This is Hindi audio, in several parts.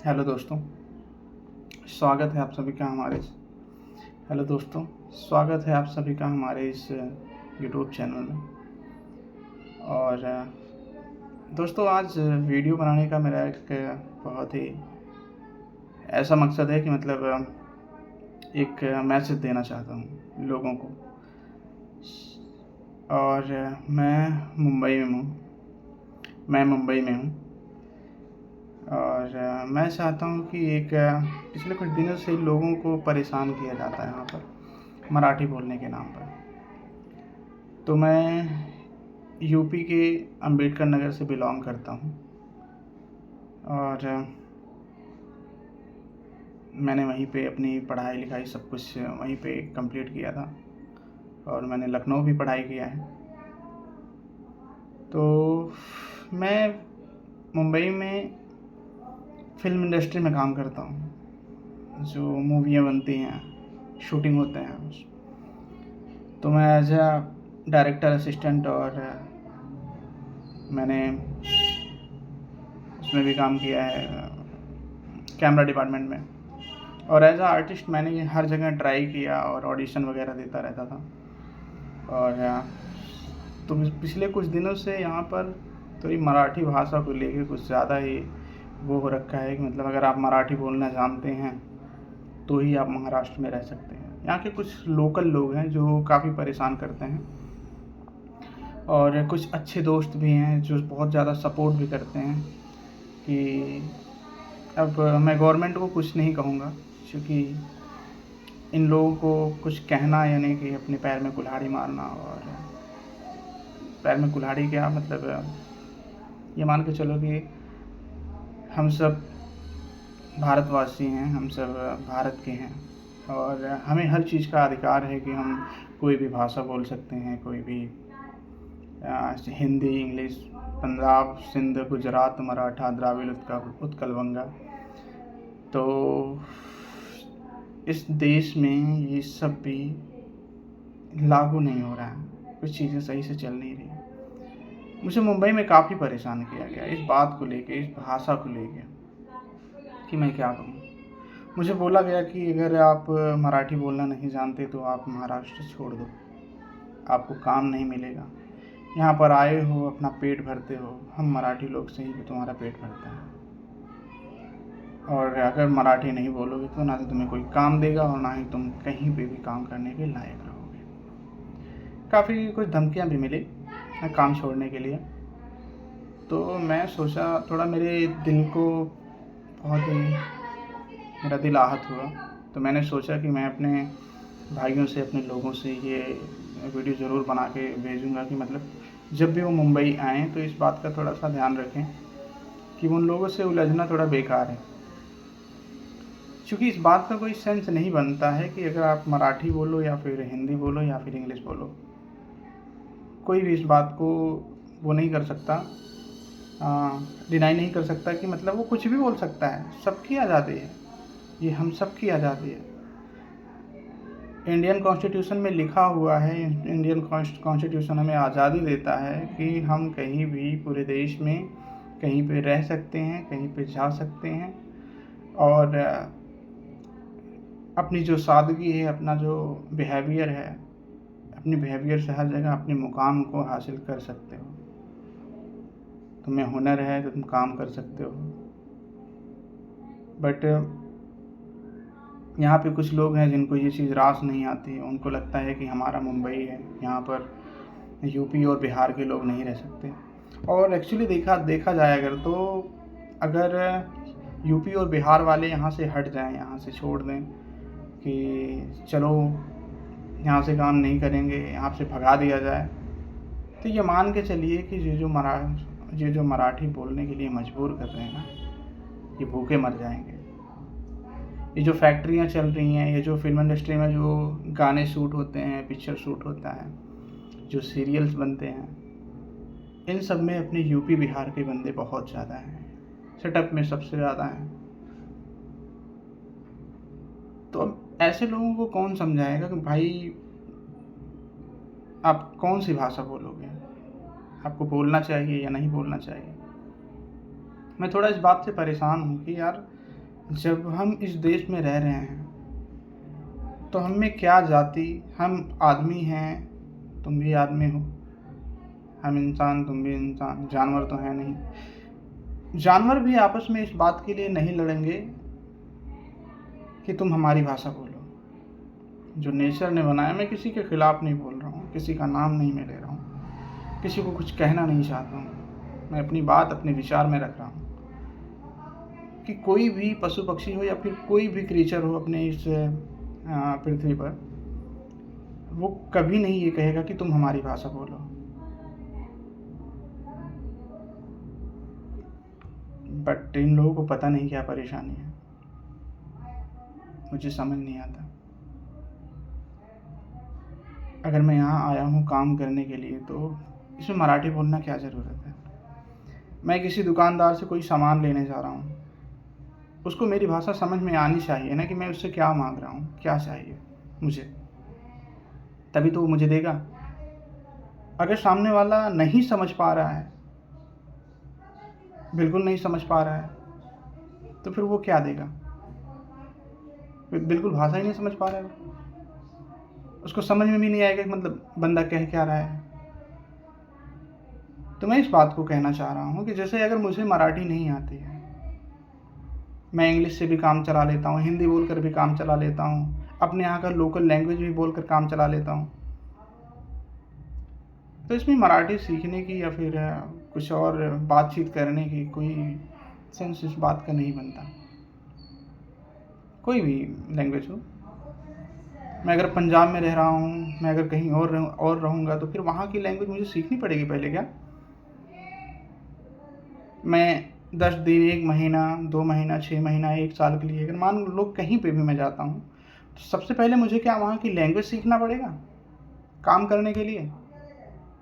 हेलो दोस्तों, स्वागत है आप सभी का हमारे इस हेलो दोस्तों, स्वागत है आप सभी का हमारे इस यूट्यूब चैनल में। और दोस्तों, आज वीडियो बनाने का मेरा एक बहुत ही ऐसा मकसद है कि मतलब एक मैसेज देना चाहता हूँ लोगों को। और मैं मुंबई में हूँ। और मैं चाहता हूँ कि एक पिछले कुछ दिनों से लोगों को परेशान किया जाता है यहाँ पर मराठी बोलने के नाम पर। तो मैं यूपी के अंबेडकर नगर से बिलोंग करता हूँ। और मैंने वहीं पे अपनी पढ़ाई लिखाई सब कुछ वहीं पे कंप्लीट किया था। और मैंने लखनऊ भी पढ़ाई किया है। तो मैं मुंबई में फ़िल्म इंडस्ट्री में काम करता हूँ, जो मूवियाँ बनती हैं, शूटिंग होते हैं। तो मैं एज अ डायरेक्टर असिस्टेंट और मैंने उसमें भी काम किया है, कैमरा डिपार्टमेंट में। और एज अ आर्टिस्ट मैंने हर जगह ट्राई किया और ऑडिशन वगैरह देता रहता था। और तो पिछले कुछ दिनों से यहाँ पर थोड़ी मराठी भाषा को लेके कुछ ज़्यादा ही वो हो रखा है कि मतलब अगर आप मराठी बोलना जानते हैं तो ही आप महाराष्ट्र में रह सकते हैं। यहाँ के कुछ लोकल लोग हैं जो काफ़ी परेशान करते हैं, और कुछ अच्छे दोस्त भी हैं जो बहुत ज़्यादा सपोर्ट भी करते हैं। कि अब मैं गवर्नमेंट को कुछ नहीं कहूँगा, क्योंकि इन लोगों को कुछ कहना यानी कि अपने पैर में कुल्हाड़ी मारना। और पैर में कुल्हाड़ी क्या मतलब, ये मान के चलो कि हम सब भारतवासी हैं, हम सब भारत के हैं। और हमें हर चीज़ का अधिकार है कि हम कोई भी भाषा बोल सकते हैं, कोई भी हिंदी, इंग्लिश, पंजाब, सिंध, गुजरात, मराठा, द्राविड़, उत्कल बंगा। तो इस देश में ये सब भी लागू नहीं हो रहा है, कुछ चीज़ें सही से चल नहीं रही। मुझे मुंबई में काफ़ी परेशान किया गया इस बात को लेके, इस भाषा को लेके, कि मैं क्या करूँ। मुझे बोला गया कि अगर आप मराठी बोलना नहीं जानते तो आप महाराष्ट्र छोड़ दो, आपको काम नहीं मिलेगा। यहाँ पर आए हो, अपना पेट भरते हो, हम मराठी लोग से ही तुम्हारा पेट भरता है। और अगर मराठी नहीं बोलोगे तो ना तो तुम्हें कोई काम देगा और ना ही तुम कहीं पे भी काम करने के लायक रहोगे। काफ़ी कुछ धमकियाँ भी मिली काम छोड़ने के लिए। तो मैं सोचा, थोड़ा मेरे दिल को बहुत ही मेरा दिल आहत हुआ। तो मैंने सोचा कि मैं अपने भाइयों से, अपने लोगों से ये वीडियो ज़रूर बना के भेजूँगा कि मतलब जब भी वो मुंबई आएँ तो इस बात का थोड़ा सा ध्यान रखें कि उन लोगों से उलझना थोड़ा बेकार है। क्योंकि इस बात का कोई सेंस नहीं बनता है कि अगर आप मराठी बोलो या फिर हिंदी बोलो या फिर इंग्लिश बोलो, कोई भी इस बात को वो नहीं कर सकता, डिनाई नहीं कर सकता कि मतलब वो कुछ भी बोल सकता है। सबकी आज़ादी है, ये हम सबकी आज़ादी है। इंडियन कॉन्स्टिट्यूशन में लिखा हुआ है, इंडियन कॉन्स्टिट्यूशन हमें आज़ादी देता है कि हम कहीं भी पूरे देश में कहीं पे रह सकते हैं, कहीं पे जा सकते हैं। और अपनी जो सादगी है, अपना जो बिहेवियर है, अपनी बिहेवियर से हर जगह अपने मुकाम को हासिल कर सकते हो। तुम्हें हुनर है तो तुम काम कर सकते हो। बट यहाँ पे कुछ लोग हैं जिनको ये चीज़ रास नहीं आती। उनको लगता है कि हमारा मुंबई है, यहाँ पर यूपी और बिहार के लोग नहीं रह सकते। और एक्चुअली देखा जाए अगर, तो अगर यूपी और बिहार वाले यहाँ से हट जाएं, यहाँ से छोड़ दें कि चलो यहाँ से काम नहीं करेंगे, यहाँ से भगा दिया जाए, तो ये मान के चलिए कि ये जो मराठी बोलने के लिए मजबूर कर रहे हैं ना, ये भूखे मर जाएंगे। ये जो फैक्ट्रियाँ चल रही हैं, ये जो फिल्म इंडस्ट्री में जो गाने शूट होते हैं, पिक्चर शूट होता है, जो सीरियल्स बनते हैं, इन सब में अपने यूपी बिहार के बंदे बहुत ज़्यादा हैं, सेटअप में सबसे ज़्यादा हैं। तो अब ऐसे लोगों को कौन समझाएगा कि भाई आप कौन सी भाषा बोलोगे, आपको बोलना चाहिए या नहीं बोलना चाहिए। मैं थोड़ा इस बात से परेशान हूँ कि यार जब हम इस देश में रह रहे हैं तो हम में क्या जाति, हम आदमी हैं, तुम भी आदमी हो, हम इंसान तुम भी इंसान, जानवर तो है नहीं। जानवर भी आपस में इस बात के लिए नहीं लड़ेंगे कि तुम हमारी भाषा बोलो। जो नेचर ने बनाया, मैं किसी के खिलाफ नहीं बोल रहा हूँ, किसी का नाम नहीं मैं ले रहा हूँ, किसी को कुछ कहना नहीं चाहता हूँ, मैं अपनी बात अपने विचार में रख रहा हूँ कि कोई भी पशु पक्षी हो या फिर कोई भी क्रीचर हो अपने इस पृथ्वी पर, वो कभी नहीं ये कहेगा कि तुम हमारी भाषा बोलो। बट इन लोगों को पता नहीं क्या परेशानी है, मुझे समझ नहीं आता। अगर मैं यहाँ आया हूँ काम करने के लिए तो इसमें मराठी बोलना क्या ज़रूरत है? मैं किसी दुकानदार से कोई सामान लेने जा रहा हूँ, उसको मेरी भाषा समझ में आनी चाहिए ना, कि मैं उससे क्या मांग रहा हूँ, क्या चाहिए मुझे, तभी तो वो मुझे देगा। अगर सामने वाला नहीं समझ पा रहा है, बिल्कुल नहीं समझ पा रहा है, तो फिर वो क्या देगा? बिल्कुल भाषा ही नहीं समझ पा रहा है, उसको समझ में भी नहीं आएगा कि मतलब बंदा कह क्या रहा है। तो मैं इस बात को कहना चाह रहा हूँ कि जैसे अगर मुझे मराठी नहीं आती है, मैं इंग्लिश से भी काम चला लेता हूँ, हिंदी बोलकर भी काम चला लेता हूँ, अपने यहाँ का लोकल लैंग्वेज भी बोलकर काम चला लेता हूँ, तो इसमें मराठी सीखने की या फिर कुछ और बातचीत करने की कोई सेंस इस बात का नहीं बनता। कोई भी लैंग्वेज हो, मैं अगर पंजाब में रह रहा हूँ, मैं अगर कहीं और रहूँगा तो फिर वहाँ की लैंग्वेज मुझे सीखनी पड़ेगी पहले क्या? मैं 10 दिन, 1 महीना, 2 महीना, 6 महीना, 1 साल के लिए अगर मान लो कहीं पे भी मैं जाता हूँ, तो सबसे पहले मुझे क्या वहाँ की लैंग्वेज सीखना पड़ेगा काम करने के लिए?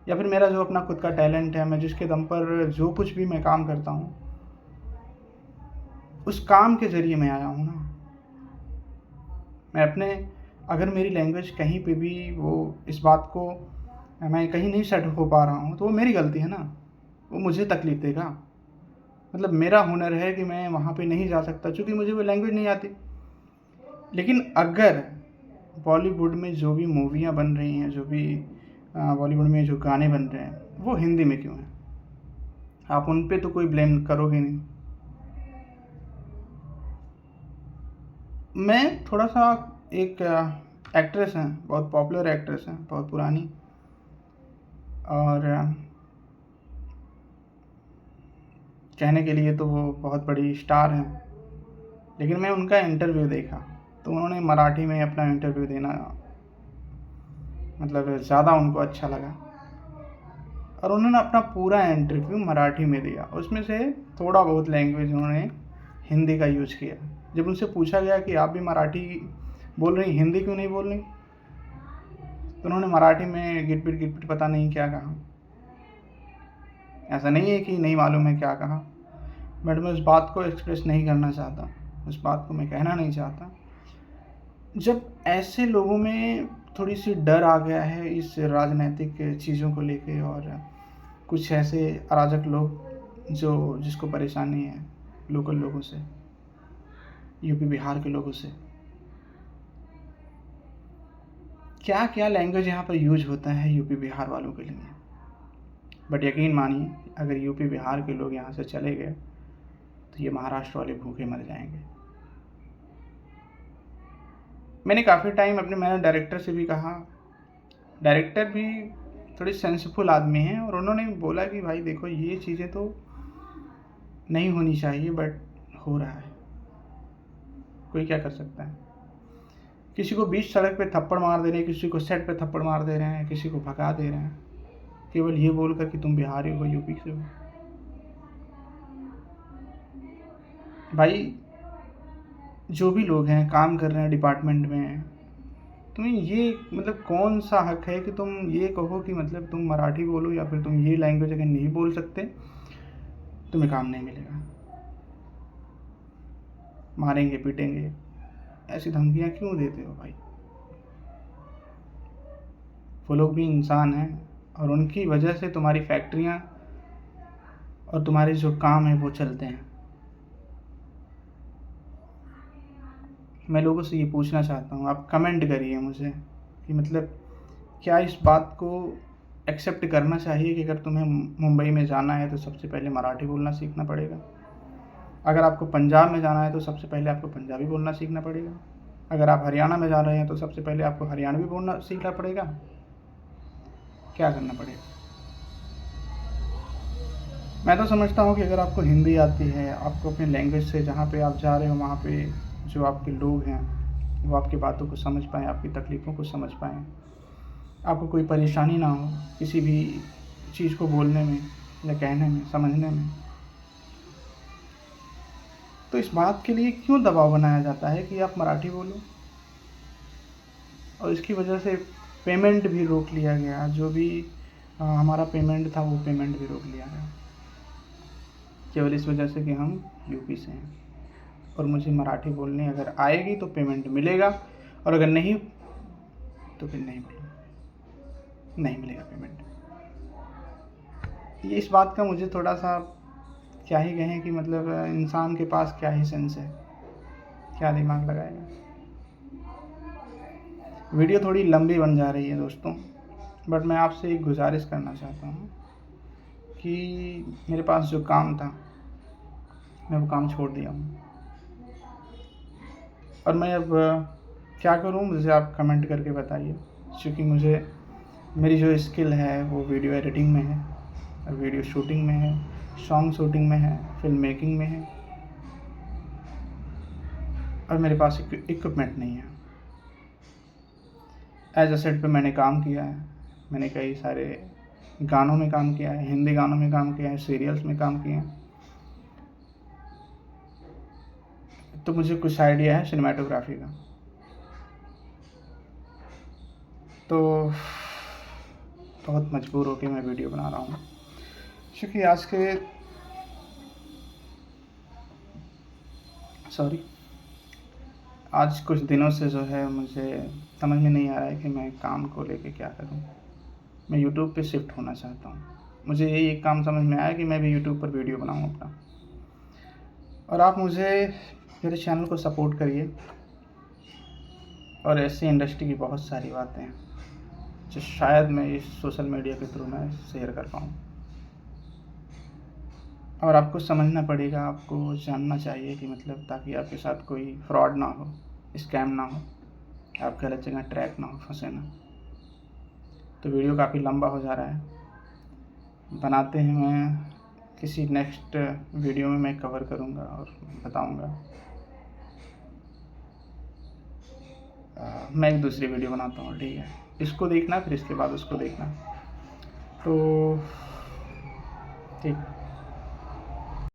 या फिर मेरा जो अपना खुद का टैलेंट है, मैं जिसके दम पर जो कुछ भी मैं काम करता हूँ, उस काम के ज़रिए मैं आया हूँ ना। मैं अपने, अगर मेरी लैंग्वेज कहीं पे भी वो इस बात को, मैं कहीं नहीं सेट हो पा रहा हूँ, तो वो मेरी गलती है ना, वो मुझे तकलीफ़ देगा। मतलब मेरा हुनर है कि मैं वहाँ पे नहीं जा सकता क्योंकि मुझे वो लैंग्वेज नहीं आती। लेकिन अगर बॉलीवुड में जो भी मूवियाँ बन रही हैं, जो भी बॉलीवुड में जो गाने बन रहे हैं, वो हिंदी में क्यों हैं? आप उन पे तो कोई ब्लेम करोगे नहीं। मैं थोड़ा सा, एक एक्ट्रेस हैं, बहुत पॉपुलर एक्ट्रेस हैं, बहुत पुरानी, और कहने के लिए तो वो बहुत बड़ी स्टार हैं, लेकिन मैं उनका इंटरव्यू देखा तो उन्होंने मराठी में अपना इंटरव्यू देना, मतलब ज़्यादा उनको अच्छा लगा, और उन्होंने अपना पूरा इंटरव्यू मराठी में दिया। उसमें से थोड़ा बहुत लैंग्वेज उन्होंने हिंदी का यूज़ किया। जब उनसे पूछा गया कि आप भी मराठी बोल रही, हिंदी क्यों नहीं बोल रही, तो उन्होंने मराठी में गिट पिट पता नहीं क्या कहा। ऐसा नहीं है कि नहीं मालूम है क्या कहा, बट मैं उस बात को एक्सप्रेस नहीं करना चाहता, उस बात को मैं कहना नहीं चाहता। जब ऐसे लोगों में थोड़ी सी डर आ गया है इस राजनीतिक चीज़ों को लेके, और कुछ ऐसे अराजक लोग जिसको परेशानी है लोकल लोगों से, यूपी बिहार के लोगों से, क्या क्या लैंग्वेज यहाँ पर यूज होता है यूपी बिहार वालों के लिए। बट यकीन मानिए, अगर यूपी बिहार के लोग यहाँ से चले गए तो ये महाराष्ट्र वाले भूखे मर जाएंगे। मैंने काफ़ी टाइम मैंने डायरेक्टर से भी कहा, डायरेक्टर भी थोड़ी सेंसफुल आदमी हैं, और उन्होंने बोला कि भाई देखो ये चीज़ें तो नहीं होनी चाहिए, बट हो रहा है, कोई क्या कर सकता है। किसी को बीच सड़क पे थप्पड़ मार दे रहे हैं, किसी को सेट पे थप्पड़ मार दे रहे हैं, किसी को भगा दे रहे हैं, केवल ये बोलकर कि तुम बिहारी हो, यूपी से हो। भाई जो भी लोग हैं काम कर रहे हैं डिपार्टमेंट में, तुम्हें ये मतलब कौन सा हक है कि तुम ये कहो कि मतलब तुम मराठी बोलो या फिर तुम ये लैंग्वेज अगर नहीं बोल सकते तुम्हें काम नहीं मिलेगा, मारेंगे पीटेंगे, ऐसी धमकियाँ क्यों देते हो भाई? वो लोग भी इंसान हैं, और उनकी वजह से तुम्हारी फैक्ट्रियाँ और तुम्हारे जो काम है वो चलते हैं। मैं लोगों से ये पूछना चाहता हूँ, आप कमेंट करिए मुझे कि मतलब क्या इस बात को एक्सेप्ट करना चाहिए कि अगर तुम्हें मुंबई में जाना है तो सबसे पहले मराठी बोलना सीखना पड़ेगा, अगर आपको पंजाब में जाना है तो सबसे पहले आपको पंजाबी बोलना सीखना पड़ेगा, अगर आप हरियाणा में जा रहे हैं तो सबसे पहले आपको हरियाणवी बोलना सीखना पड़ेगा, क्या करना पड़ेगा? मैं तो समझता हूँ कि अगर आपको हिंदी आती है, आपको अपनी लैंग्वेज से जहाँ पे आप जा रहे हो वहाँ पे जो आपके लोग हैं वो आपकी बातों को समझ पाएँ, आपकी तकलीफ़ों को समझ पाएँ, आपको कोई परेशानी ना हो किसी भी चीज़ को बोलने में या कहने में, समझने में, तो इस बात के लिए क्यों दबाव बनाया जाता है कि आप मराठी बोलो? और इसकी वजह से पेमेंट भी रोक लिया गया, जो भी हमारा पेमेंट था वो पेमेंट भी रोक लिया गया, केवल इस वजह से कि हम यूपी से हैं और मुझे मराठी बोलनी अगर आएगी तो पेमेंट मिलेगा, और अगर नहीं तो फिर नहीं बोलूँगा, नहीं मिलेगा पेमेंट। ये इस बात का मुझे थोड़ा सा क्या ही कहें कि मतलब इंसान के पास क्या ही सेंस है, क्या दिमाग लगाएगा। वीडियो थोड़ी लंबी बन जा रही है दोस्तों, बट मैं आपसे एक गुजारिश करना चाहता हूँ कि मेरे पास जो काम था मैं वो काम छोड़ दिया हूँ, और मैं अब क्या करूँ मुझे आप कमेंट करके बताइए, क्योंकि मुझे मेरी जो स्किल है वो वीडियो एडिटिंग में है, वीडियो शूटिंग में है, सॉन्ग शूटिंग में है, फिल्म मेकिंग में है, और मेरे पास इक्विपमेंट नहीं है। एज अ सेट पे मैंने काम किया है, मैंने कई सारे गानों में काम किया है, हिंदी गानों में काम किया है, सीरियल्स में काम किया है, तो मुझे कुछ आइडिया है सिनेमाटोग्राफी का। तो बहुत मजबूर होकर मैं वीडियो बना रहा हूँ, क्योंकि आज कुछ दिनों से जो है मुझे समझ में नहीं आ रहा है कि मैं काम को लेके क्या करूँ। मैं यूट्यूब पे शिफ्ट होना चाहता हूँ, मुझे यही एक काम समझ में आया कि मैं भी यूट्यूब पर वीडियो बनाऊँ अपना, और आप मुझे मेरे चैनल को सपोर्ट करिए, और ऐसी इंडस्ट्री की बहुत सारी बातें हैं जो शायद मैं इस सोशल मीडिया के थ्रू मैं शेयर कर पाऊँ, और आपको समझना पड़ेगा, आपको जानना चाहिए कि मतलब ताकि आपके साथ कोई फ्रॉड ना हो, स्कैम ना हो, आप गलत जगह ट्रैक ना हो, फंसे ना। तो वीडियो काफ़ी लंबा हो जा रहा है, बनाते हैं मैं किसी नेक्स्ट वीडियो में मैं कवर करूँगा और बताऊँगा। मैं एक दूसरी वीडियो बनाता हूँ, ठीक है, इसको देखना फिर इसके बाद उसको देखना, तो ठीक।